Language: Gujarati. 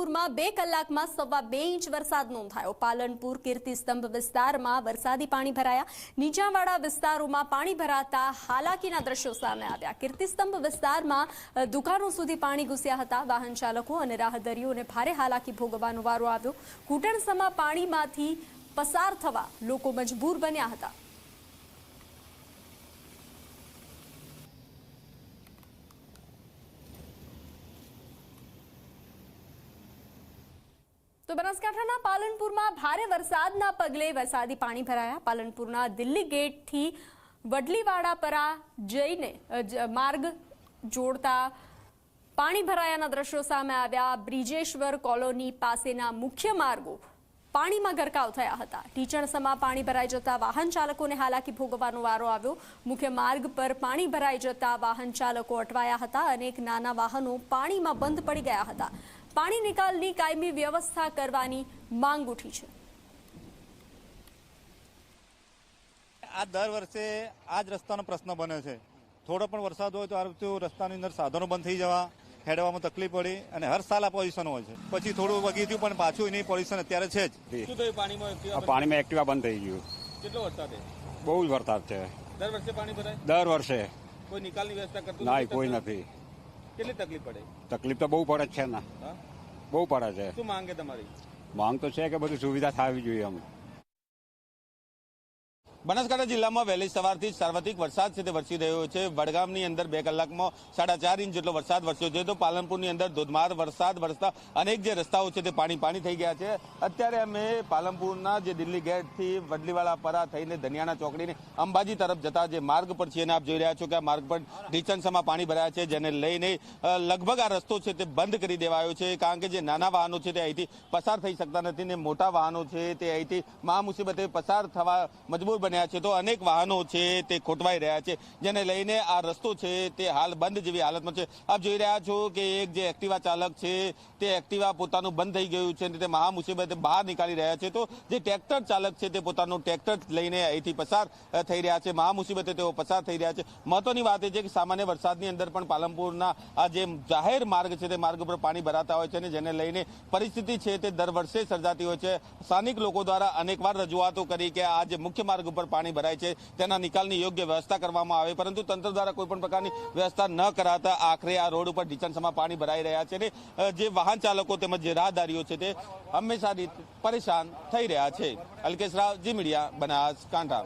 પાલનપુરમાં 2 કલાકમાં 2.25 ઇંચ વરસાદ નોંધાયો। પાલનપુર કીર્તિસ્તંભ વિસ્તારમાં વરસાદી પાણી ભરાયા। નીચાણવાળા વિસ્તારોમાં પાણી ભરાતા હાલાકીના દ્રશ્યો સામે આવ્યા। કીર્તિસ્તંભ વિસ્તારમાં દુકાનો સુધી પાણી ઘૂસ્યા હતા। વાહન ચાલકો અને રાહદારીઓને ભારે હાલાકી ભોગવવાનો વારો આવ્યો। ઘૂંટણસમા પાણીમાંથી પસાર થવા લોકો મજબૂર બન્યા હતા। तो बनासकांठाना पालनपुરમાં ભારે વરસાદના પગલે વરસાદી પાણી ભરાયા। પાલનપુરના દિલ્હી ગેટથી વડલીવાડાપરા જઈને માર્ગ જોડતા પાણી ભરાયાના દ્રશ્યો સામે આવ્યા। બ્રિજેશ્વર કોલોની પાસેના મુખ્ય માર્ગો પાણીમાં ગરકાવ થયા હતા। ઢીચણસમાં પાણી ભરાઈ જતા વાહન ચાલકોને હાલાકી ભોગવવાનો વારો આવ્યો। મુખ્ય માર્ગ પર પાણી ભરાઈ જતા વાહન ચાલકો અટવાયા હતા। અનેક નાના વાહનો પાણીમાં બંધ પડી ગયા હતા। પાણી નિકાલની કાયમી વ્યવસ્થા કરવાની માંગ ઉઠી છે। આ દર વર્ષે આ જ રસ્તાનો પ્રશ્ન બને છે। થોડો પણ વરસાદ હોય તો આ રીતે રસ્તાની અંદર સાધનો બંધ થઈ જવા, હેડવામાં તકલીફ પડી અને હર સાલ આ પોઝિશન હોય છે। પછી થોડું વગી થયું પણ પાછું એની પોઝિશન અત્યારે છે જ। શું થયું પાણીમાં? પાણીમાં એક્ટિવા બંધ થઈ ગયું। કેટલો વરસાદ છે? બહુ જ વરસાદ છે। દર વર્ષે પાણી ભરાય? દર વર્ષે। કોઈ નિકાલની વ્યવસ્થા કરતું ના, કોઈ નથી। કેટલી તકલીફ પડે? તકલીફ તો બહુ પડે છે ને, બહુ પડે છે। શું માંગ છે તમારી? માંગ તો છે કે બધી સુવિધા થવી જોઈએ। અમને બનાસકાંઠા જિલ્લામાં વહેલી સવારથી સર્વાધિક વરસાદ છે તે વરસી રહ્યો છે। વડગામની અંદર 2 કલાકમાં 4.5 ઇંચ જેટલો વરસાદ વરસ્યો છે, તો પાલનપુરની અંદર ધોધમાર વરસાદ વરસતા અનેક જે રસ્તાઓ છે તે પાણી થઈ ગયા છે। અત્યારે અમે પાલનપુરના જે દિલ્હી ગેટથી વડલીવાડાપરા થઈને ધનિયાણા ચોકડીને અંબાજી તરફ જતા જે માર્ગ પર છીએ અને આપ જોઈ રહ્યા છો કે આ માર્ગ પર ઢીચણસમાં પાણી ભરાયા છે, જેને લઈને લગભગ આ રસ્તો છે તે બંધ કરી દેવાયો છે। કારણ કે જે નાના વાહનો છે તે અહીંથી પસાર થઈ શકતા નથી ને મોટા વાહનો છે તે અહીંથી મહામુસીબતે પસાર થવા મજબૂર બન્યા છે। તો અનેક વાહનો છે તે ખોટવાઈ રહ્યા છે, જેને લઈને આ રસ્તો છે તે હાલ બંધ જેવી હાલતમાં છે। આપ જોઈ રહ્યા છો કે એક જે એક્ટિવા ચાલક છે તે એક્ટિવા પોતાનું બંધ થઈ ગયું છે અને તે મહામુસીબતે બહાર નીકાળી રહ્યા છે। તો જે ટ્રેક્ટર ચાલક છે તે પોતાનું ટ્રેક્ટર લઈને અહીંથી પસાર થઈ રહ્યા છે, મહામુસીબતે તેઓ પસાર થઈ રહ્યા છે। મહત્વની વાત એ છે કે સામાન્ય વરસાદની અંદર પણ પાલનપુરના આ જે જાહેર માર્ગ છે તે માર્ગ પર પાણી ભરાતા હોય છે અને જેને લઈને પરિસ્થિતિ છે તે દર વર્ષે સર્જાતી હોય છે। સ્થાનિક લોકો દ્વારા અનેકવાર રજૂઆતો કરી કે આ જે મુખ્ય માર્ગ ઉપર પાણી ભરાય છે તેના નિકાલની યોગ્ય વ્યવસ્થા કરવામાં આવે, પરંતુ તંત્ર દ્વારા કોઈ પણ પ્રકારની વ્યવસ્થા ન કરાતા આખરે આ રોડ ઉપર ઢીચણસમાં પાણી ભરાઈ રહ્યા છે અને જે વાહન ચાલકો તેમજ જે રાહદારીઓ છે તે હંમેશા પરેશાન થઈ રહ્યા છે। અલ્કેશ રાવ, જી મીડિયા, બનાસકાંઠા।